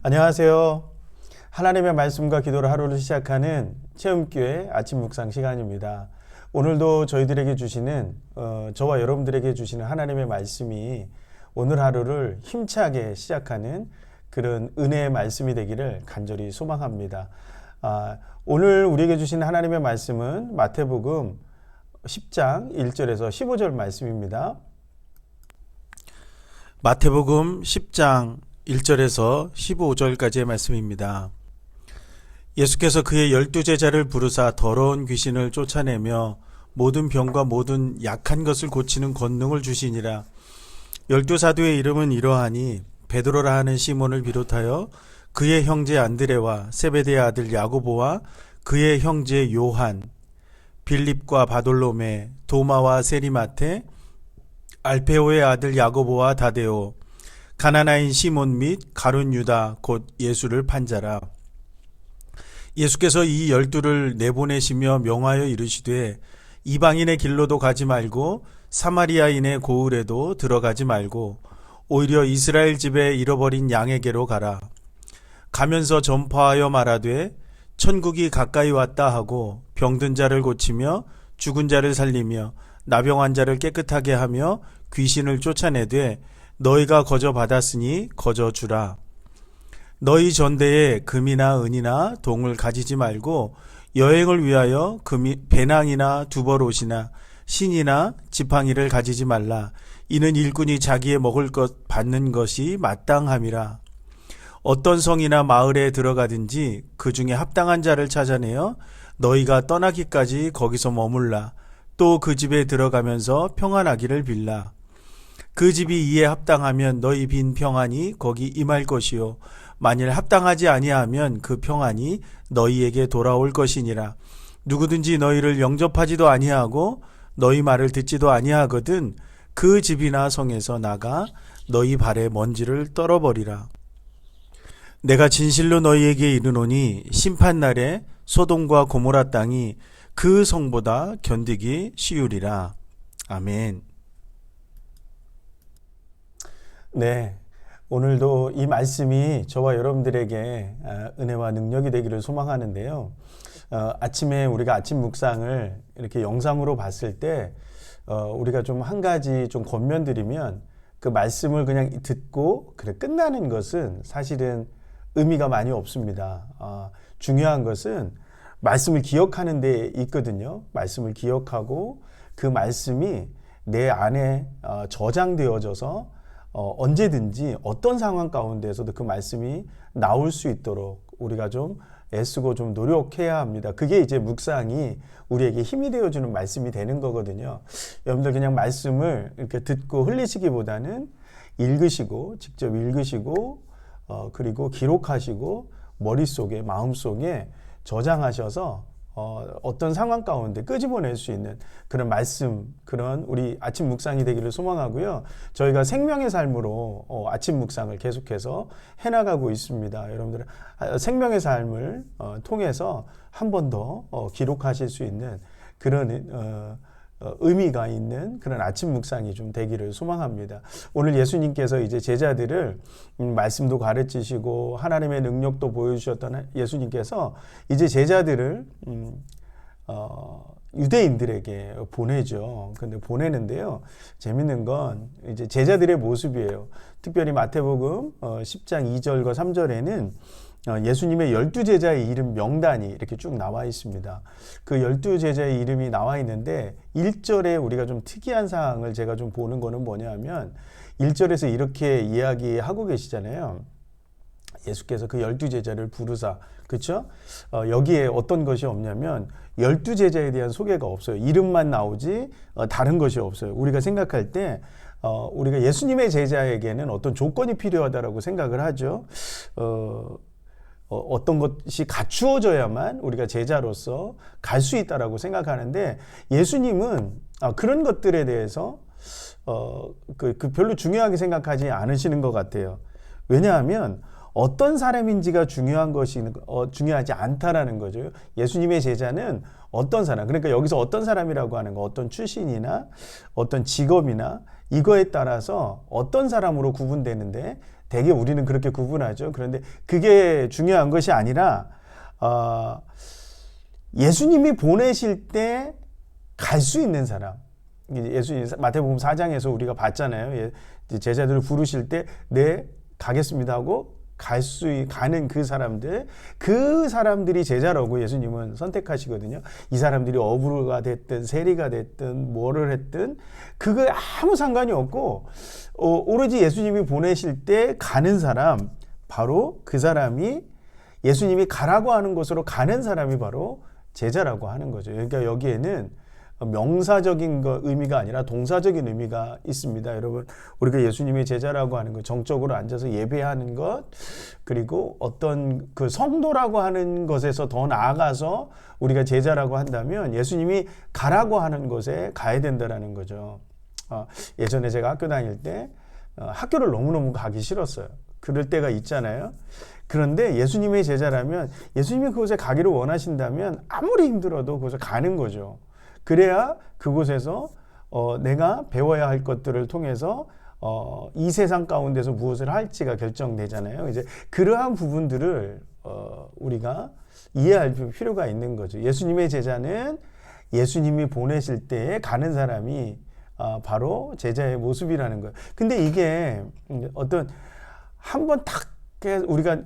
안녕하세요. 하나님의 말씀과 기도로 하루를 시작하는 체험교회 아침 묵상 시간입니다. 오늘도 저희들에게 주시는 저와 여러분들에게 주시는 하나님의 말씀이 오늘 하루를 힘차게 시작하는 그런 은혜의 말씀이 되기를 간절히 소망합니다. 오늘 우리에게 주신 하나님의 말씀은 마태복음 10장 1절에서 15절 말씀입니다. 마태복음 10장 1절에서 15절까지의 말씀입니다. 예수께서 그의 12제자를 부르사 더러운 귀신을 쫓아내며 모든 병과 모든 약한 것을 고치는 권능을 주시니라. 12사도의 이름은 이러하니 베드로라 하는 시몬을 비롯하여 그의 형제 안드레와 세베대의 아들 야고보와 그의 형제 요한, 빌립과 바돌로메, 도마와 세리마테, 알페오의 아들 야고보와 다데오, 가나나인 시몬 및 가룟 유다 곧 예수를 판 자라. 예수께서 이 12를 내보내시며 명하여 이르시되 이방인의 길로도 가지 말고 사마리아인의 고을에도 들어가지 말고 오히려 이스라엘 집에 잃어버린 양에게로 가라. 가면서 전파하여 말하되 천국이 가까이 왔다 하고 병든 자를 고치며 죽은 자를 살리며 나병한 자를 깨끗하게 하며 귀신을 쫓아내되 너희가 거저 받았으니 거저 주라. 너희 전대에 금이나 은이나 동을 가지지 말고 여행을 위하여 배낭이나 두벌옷이나 신이나 지팡이를 가지지 말라. 이는 일꾼이 자기의 먹을 것 받는 것이 마땅함이라. 어떤 성이나 마을에 들어가든지 그 중에 합당한 자를 찾아내어 너희가 떠나기까지 거기서 머물라. 또 그 집에 들어가면서 평안하기를 빌라. 그 집이 이에 합당하면 너희 빈 평안이 거기 임할 것이요 만일 합당하지 아니하면 그 평안이 너희에게 돌아올 것이니라. 누구든지 너희를 영접하지도 아니하고 너희 말을 듣지도 아니하거든 그 집이나 성에서 나가 너희 발에 먼지를 떨어버리라. 내가 진실로 너희에게 이르노니 심판날에 소돔과 고모라 땅이 그 성보다 견디기 쉬우리라. 아멘. 네, 오늘도 이 말씀이 저와 여러분들에게 은혜와 능력이 되기를 소망하는데요. 아침에 우리가 아침 묵상을 이렇게 영상으로 봤을 때 우리가 좀 한 가지 좀 권면드리면 그 말씀을 그냥 듣고 그래 끝나는 것은 사실은 의미가 많이 없습니다. 중요한 것은 말씀을 기억하는 데 있거든요. 말씀을 기억하고 그 말씀이 내 안에 저장되어져서 언제든지 어떤 상황 가운데서도 그 말씀이 나올 수 있도록 우리가 좀 애쓰고 좀 노력해야 합니다. 그게 이제 묵상이 우리에게 힘이 되어주는 말씀이 되는 거거든요. 여러분들 그냥 말씀을 이렇게 듣고 흘리시기보다는 읽으시고 직접 읽으시고 그리고 기록하시고 머릿속에 마음속에 저장하셔서 어떤 상황 가운데 끄집어낼 수 있는 그런 말씀, 그런 우리 아침 묵상이 되기를 소망하고요. 저희가 생명의 삶으로 아침 묵상을 계속해서 해나가고 있습니다. 여러분들 생명의 삶을 통해서 한 번 더 기록하실 수 있는 그런 의미가 있는 그런 아침 묵상이 좀 되기를 소망합니다. 오늘 예수님께서 이제 제자들을 말씀도 가르치시고 하나님의 능력도 보여주셨던 예수님께서 이제 제자들을 유대인들에게 보내죠. 근데 보내는데요. 재밌는 건 이제 제자들의 모습이에요. 특별히 마태복음 10장 2절과 3절에는 예수님의 12제자의 이름 명단이 이렇게 쭉 나와 있습니다. 그 12제자의 이름이 나와 있는데 1절에 우리가 좀 특이한 사항을 제가 좀 보는 거는 뭐냐면 1절에서 이렇게 이야기하고 계시잖아요. 예수께서 그 12제자를 부르사, 그렇죠? 여기에 어떤 것이 없냐면 12제자에 대한 소개가 없어요. 이름만 나오지 다른 것이 없어요. 우리가 생각할 때 우리가 예수님의 제자에게는 어떤 조건이 필요하다라고 생각을 하죠. 어떤 것이 갖추어져야만 우리가 제자로서 갈 수 있다라고 생각하는데 예수님은 그런 것들에 대해서 별로 중요하게 생각하지 않으시는 것 같아요. 왜냐하면 어떤 사람인지가 중요하지 않다라는 거죠. 예수님의 제자는 어떤 사람, 그러니까 여기서 어떤 사람이라고 하는 거, 어떤 출신이나 어떤 직업이나 이거에 따라서 어떤 사람으로 구분되는데 대개 우리는 그렇게 구분하죠. 그런데 그게 중요한 것이 아니라 예수님이 보내실 때 갈 수 있는 사람. 예수님 마태복음 4장에서 우리가 봤잖아요. 제자들을 부르실 때 네 가겠습니다 하고 가는 그 사람들이 제자라고 예수님은 선택하시거든요. 이 사람들이 어부가 됐든 세리가 됐든 뭐를 했든 그거 아무 상관이 없고 오로지 예수님이 보내실 때 가는 사람, 바로 그 사람이 예수님이 가라고 하는 곳으로 가는 사람이 바로 제자라고 하는 거죠. 그러니까 여기에는 명사적인 의미가 아니라 동사적인 의미가 있습니다. 여러분, 우리가 예수님의 제자라고 하는 것, 정적으로 앉아서 예배하는 것, 그리고 어떤 그 성도라고 하는 것에서 더 나아가서 우리가 제자라고 한다면 예수님이 가라고 하는 곳에 가야 된다라는 거죠. 예전에 제가 학교 다닐 때 학교를 너무너무 가기 싫었어요. 그럴 때가 있잖아요. 그런데 예수님의 제자라면 예수님이 그곳에 가기를 원하신다면 아무리 힘들어도 그곳에 가는 거죠. 그래야 그곳에서 내가 배워야 할 것들을 통해서 이 세상 가운데서 무엇을 할지가 결정되잖아요. 이제 그러한 부분들을 우리가 이해할 필요가 있는 거죠. 예수님의 제자는 예수님이 보내실 때에 가는 사람이 바로 제자의 모습이라는 거예요. 근데 이게 어떤 한번 딱 우리가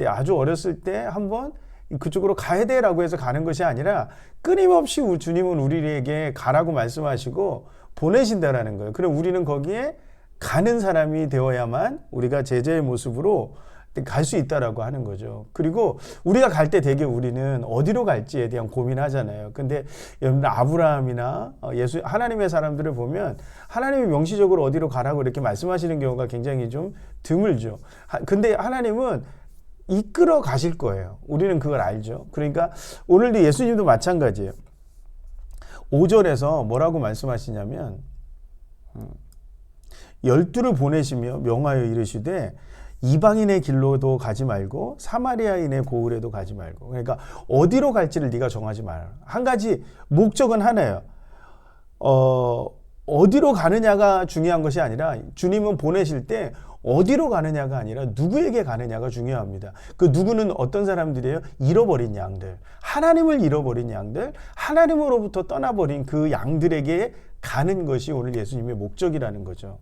아주 어렸을 때 한번 그쪽으로 가야 돼라고 해서 가는 것이 아니라 끊임없이 주님은 우리에게 가라고 말씀하시고 보내신다라는 거예요. 그럼 우리는 거기에 가는 사람이 되어야만 우리가 제자의 모습으로 갈 수 있다라고 하는 거죠. 그리고 우리가 갈 때 되게 우리는 어디로 갈지에 대한 고민하잖아요. 근데 여러분 아브라함이나 하나님의 사람들을 보면 하나님이 명시적으로 어디로 가라고 이렇게 말씀하시는 경우가 굉장히 좀 드물죠. 근데 하나님은 이끌어 가실 거예요. 우리는 그걸 알죠. 그러니까 오늘도 예수님도 마찬가지예요. 5절에서 뭐라고 말씀하시냐면 12를 보내시며 명하여 이르시되 이방인의 길로도 가지 말고 사마리아인의 고을에도 가지 말고. 그러니까 어디로 갈지를 네가 정하지 마라. 한 가지 목적은 하나예요. 어디로 가느냐가 중요한 것이 아니라 주님은 보내실 때 어디로 가느냐가 아니라 누구에게 가느냐가 중요합니다. 그 누구는 어떤 사람들이에요? 잃어버린 양들, 하나님을 잃어버린 양들, 하나님으로부터 떠나버린 그 양들에게 가는 것이 오늘 예수님의 목적이라는 거죠.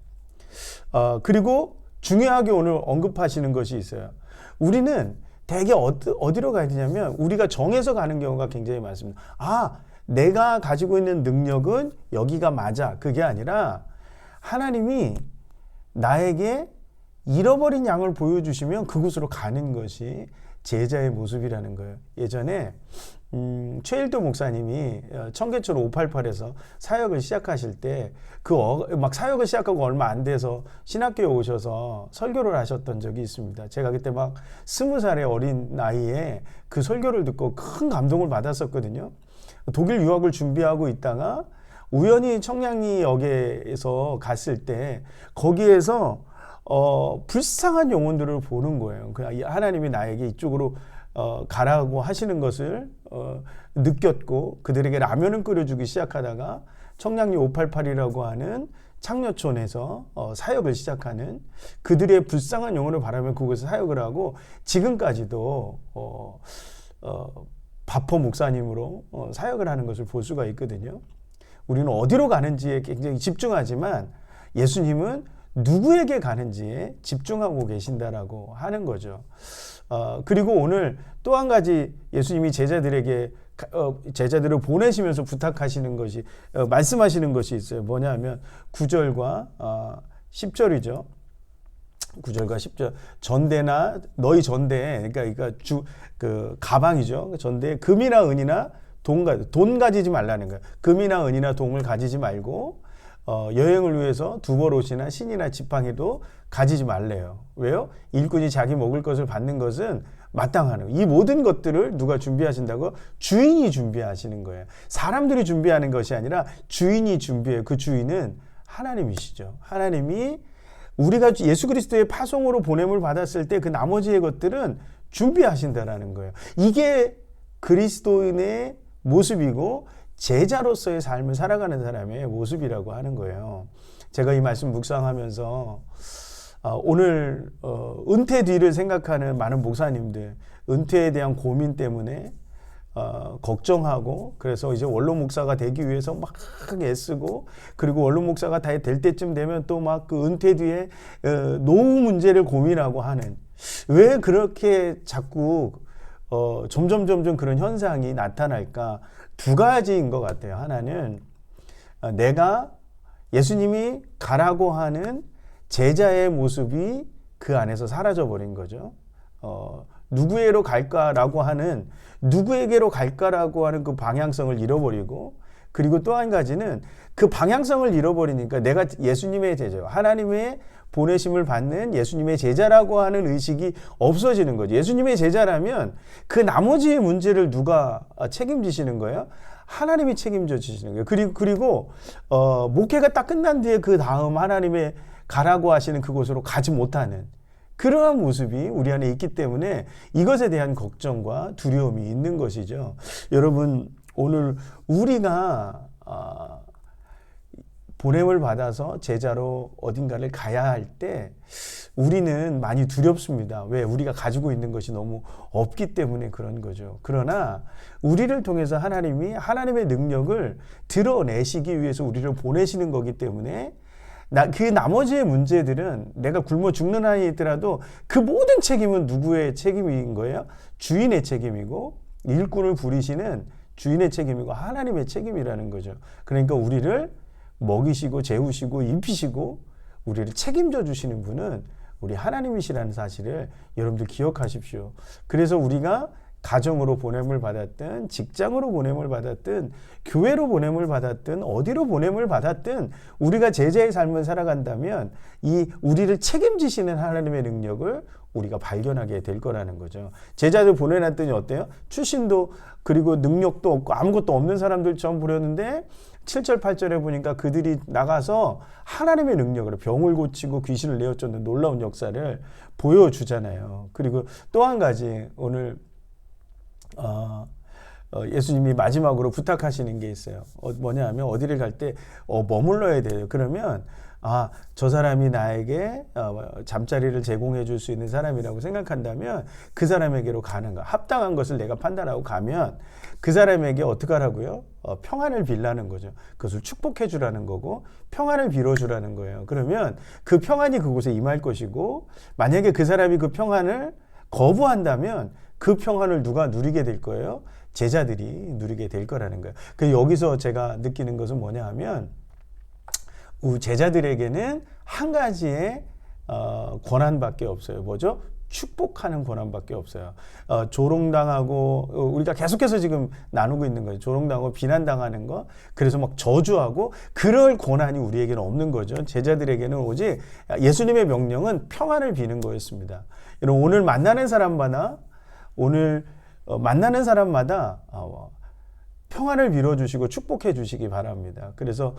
그리고 중요하게 오늘 언급하시는 것이 있어요. 우리는 대개 어디로 가야 되냐면 우리가 정해서 가는 경우가 굉장히 많습니다. 내가 가지고 있는 능력은 여기가 맞아. 그게 아니라 하나님이 나에게 잃어버린 양을 보여주시면 그곳으로 가는 것이 제자의 모습이라는 거예요. 예전에 최일도 목사님이 청계천 588에서 사역을 시작하실 때 막 사역을 시작하고 얼마 안 돼서 신학교에 오셔서 설교를 하셨던 적이 있습니다. 제가 그때 막 20살의 어린 나이에 그 설교를 듣고 큰 감동을 받았었거든요. 독일 유학을 준비하고 있다가 우연히 청량리역에서 갔을 때 거기에서 불쌍한 영혼들을 보는 거예요. 하나님이 나에게 이쪽으로 가라고 하시는 것을 느꼈고 그들에게 라면을 끓여주기 시작하다가 청량리 588이라고 하는 창녀촌에서 사역을 시작하는 그들의 불쌍한 영혼을 바라며 그곳에서 사역을 하고 지금까지도 바포 목사님으로 사역을 하는 것을 볼 수가 있거든요. 우리는 어디로 가는지에 굉장히 집중하지만 예수님은 누구에게 가는지에 집중하고 계신다라고 하는 거죠. 그리고 오늘 또 한 가지 예수님이 제자들을 보내시면서 부탁하시는 것이 말씀하시는 것이 있어요. 뭐냐면 9절과 10절이죠. 9절과 10절 전대나 너희 전대에 그러니까 그 가방이죠. 전대에 금이나 은이나 돈 가지지 말라는 거예요. 금이나 은이나 동을 가지지 말고 여행을 위해서 두벌옷이나 신이나 지팡이도 가지지 말래요. 왜요? 일꾼이 자기 먹을 것을 받는 것은 마땅하는 거예요. 이 모든 것들을 누가 준비하신다고? 주인이 준비하시는 거예요. 사람들이 준비하는 것이 아니라 주인이 준비해요. 그 주인은 하나님이시죠. 하나님이 우리가 예수 그리스도의 파송으로 보냄을 받았을 때 그 나머지의 것들은 준비하신다라는 거예요. 이게 그리스도인의 모습이고 제자로서의 삶을 살아가는 사람의 모습이라고 하는 거예요. 제가 이 말씀 묵상하면서 오늘 은퇴 뒤를 생각하는 많은 목사님들, 은퇴에 대한 고민 때문에 걱정하고, 그래서 이제 원로 목사가 되기 위해서 막 애쓰고, 그리고 원로 목사가 다 될 때쯤 되면 또 막 그 은퇴 뒤에 노후 문제를 고민하고 하는, 왜 그렇게 자꾸 점점 그런 현상이 나타날까? 두 가지인 것 같아요. 하나는 내가 예수님이 가라고 하는 제자의 모습이 그 안에서 사라져 버린 거죠. 누구에게로 갈까라고 하는 그 방향성을 잃어버리고, 그리고 또 한 가지는 그 방향성을 잃어버리니까 내가 예수님의 제자요, 하나님의 보내심을 받는 예수님의 제자라고 하는 의식이 없어지는 거죠. 예수님의 제자라면 그 나머지의 문제를 누가 책임지시는 거예요? 하나님이 책임져 주시는 거예요. 그리고 목회가 딱 끝난 뒤에 그 다음 하나님의 가라고 하시는 그곳으로 가지 못하는 그러한 모습이 우리 안에 있기 때문에 이것에 대한 걱정과 두려움이 있는 것이죠. 여러분, 오늘 우리가 보냄을 받아서 제자로 어딘가를 가야 할 때 우리는 많이 두렵습니다. 왜? 우리가 가지고 있는 것이 너무 없기 때문에 그런 거죠. 그러나 우리를 통해서 하나님이 하나님의 능력을 드러내시기 위해서 우리를 보내시는 거기 때문에 그 나머지의 문제들은 내가 굶어 죽는 한이 있더라도 그 모든 책임은 누구의 책임인 거예요? 주인의 책임이고, 일꾼을 부리시는 주인의 책임이고 하나님의 책임이라는 거죠. 그러니까 우리를 먹이시고 재우시고 입히시고 우리를 책임져 주시는 분은 우리 하나님이시라는 사실을 여러분들 기억하십시오. 그래서 우리가 가정으로 보냄을 받았든, 직장으로 보냄을 받았든, 교회로 보냄을 받았든, 어디로 보냄을 받았든 우리가 제자의 삶을 살아간다면 이 우리를 책임지시는 하나님의 능력을 우리가 발견하게 될 거라는 거죠. 제자들 보내놨더니 어때요? 출신도 그리고 능력도 없고 아무것도 없는 사람들처럼 보였는데 7절 8절에 보니까 그들이 나가서 하나님의 능력으로 병을 고치고 귀신을 내어쫓는 놀라운 역사를 보여주잖아요. 그리고 또 한 가지, 오늘 예수님이 마지막으로 부탁하시는 게 있어요. 뭐냐 하면 어디를 갈 때 머물러야 돼요. 그러면 저 사람이 나에게 잠자리를 제공해 줄 수 있는 사람이라고 생각한다면 그 사람에게로 가는 거, 합당한 것을 내가 판단하고 가면 그 사람에게 어떻게 하라고요? 평안을 빌라는 거죠. 그것을 축복해 주라는 거고 평안을 빌어 주라는 거예요. 그러면 그 평안이 그곳에 임할 것이고, 만약에 그 사람이 그 평안을 거부한다면 그 평안을 누가 누리게 될 거예요? 제자들이 누리게 될 거라는 거예요. 여기서 제가 느끼는 것은 뭐냐 하면 제자들에게는 한 가지의 권한밖에 없어요. 뭐죠? 축복하는 권한밖에 없어요. 조롱당하고, 우리가 계속해서 지금 나누고 있는 거예요. 조롱당하고 비난당하는 거, 그래서 막 저주하고 그럴 권한이 우리에게는 없는 거죠. 제자들에게는 오직 예수님의 명령은 평안을 비는 거였습니다. 여러분, 오늘 만나는 사람마다 평안을 빌어주시고 축복해 주시기 바랍니다. 그래서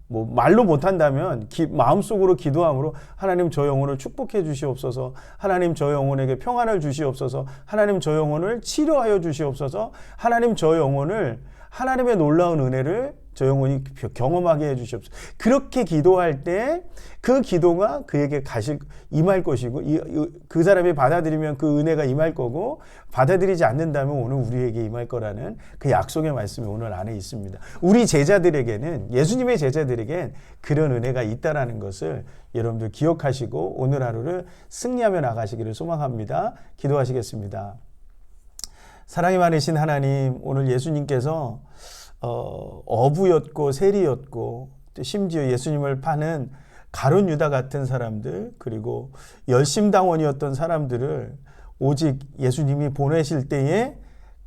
말로 못한다면 마음속으로 기도함으로 하나님 저 영혼을 축복해 주시옵소서, 하나님 저 영혼에게 평안을 주시옵소서, 하나님 저 영혼을 치료하여 주시옵소서, 하나님 저 영혼을 하나님의 놀라운 은혜를 저 영혼이 경험하게 해주시옵소서. 그렇게 기도할 때 그 기도가 그에게 임할 것이고, 그 사람이 받아들이면 그 은혜가 임할 거고, 받아들이지 않는다면 오늘 우리에게 임할 거라는 그 약속의 말씀이 오늘 안에 있습니다. 우리 제자들에게는, 예수님의 제자들에겐 그런 은혜가 있다라는 것을 여러분들 기억하시고 오늘 하루를 승리하며 나가시기를 소망합니다. 기도하시겠습니다. 사랑이 많으신 하나님, 오늘 예수님께서 어부였고 세리였고 심지어 예수님을 파는 가룟 유다 같은 사람들, 그리고 열심당원이었던 사람들을 오직 예수님이 보내실 때에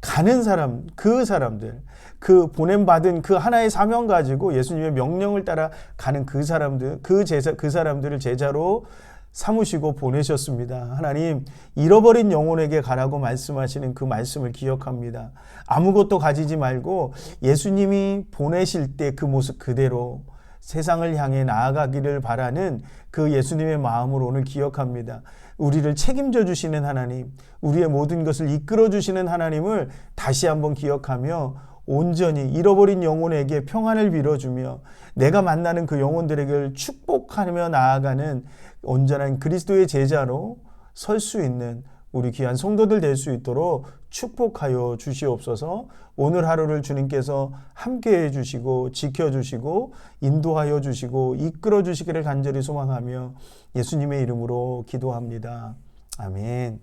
가는 사람, 그 사람들, 그 보냄받은 그 하나의 사명 가지고 예수님의 명령을 따라 가는 그 사람들, 그 사람들을 제자로 삼으시고 보내셨습니다. 하나님, 잃어버린 영혼에게 가라고 말씀하시는 그 말씀을 기억합니다. 아무것도 가지지 말고 예수님이 보내실 때 그 모습 그대로 세상을 향해 나아가기를 바라는 그 예수님의 마음을 오늘 기억합니다. 우리를 책임져 주시는 하나님, 우리의 모든 것을 이끌어 주시는 하나님을 다시 한번 기억하며 온전히 잃어버린 영혼에게 평안을 빌어주며 내가 만나는 그 영혼들에게 축복하며 나아가는 온전한 그리스도의 제자로 설 수 있는 우리 귀한 성도들 될 수 있도록 축복하여 주시옵소서. 오늘 하루를 주님께서 함께해 주시고 지켜주시고 인도하여 주시고 이끌어 주시기를 간절히 소망하며 예수님의 이름으로 기도합니다. 아멘.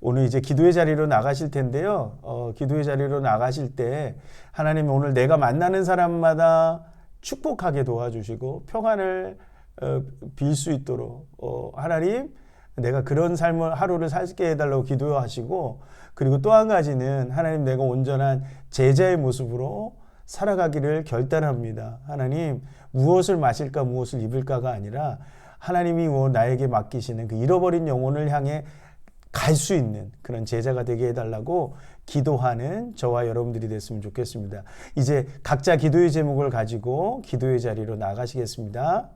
오늘 이제 기도의 자리로 나가실 텐데요. 기도의 자리로 나가실 때 하나님 오늘 내가 만나는 사람마다 축복하게 도와주시고 평안을 빌 수 있도록 하나님 내가 그런 삶을 하루를 살게 해달라고 기도하시고, 그리고 또 한 가지는 하나님 내가 온전한 제자의 모습으로 살아가기를 결단합니다. 하나님 무엇을 마실까 무엇을 입을까가 아니라 하나님이 나에게 맡기시는 그 잃어버린 영혼을 향해 갈 수 있는 그런 제자가 되게 해달라고 기도하는 저와 여러분들이 됐으면 좋겠습니다. 이제 각자 기도의 제목을 가지고 기도의 자리로 나가시겠습니다.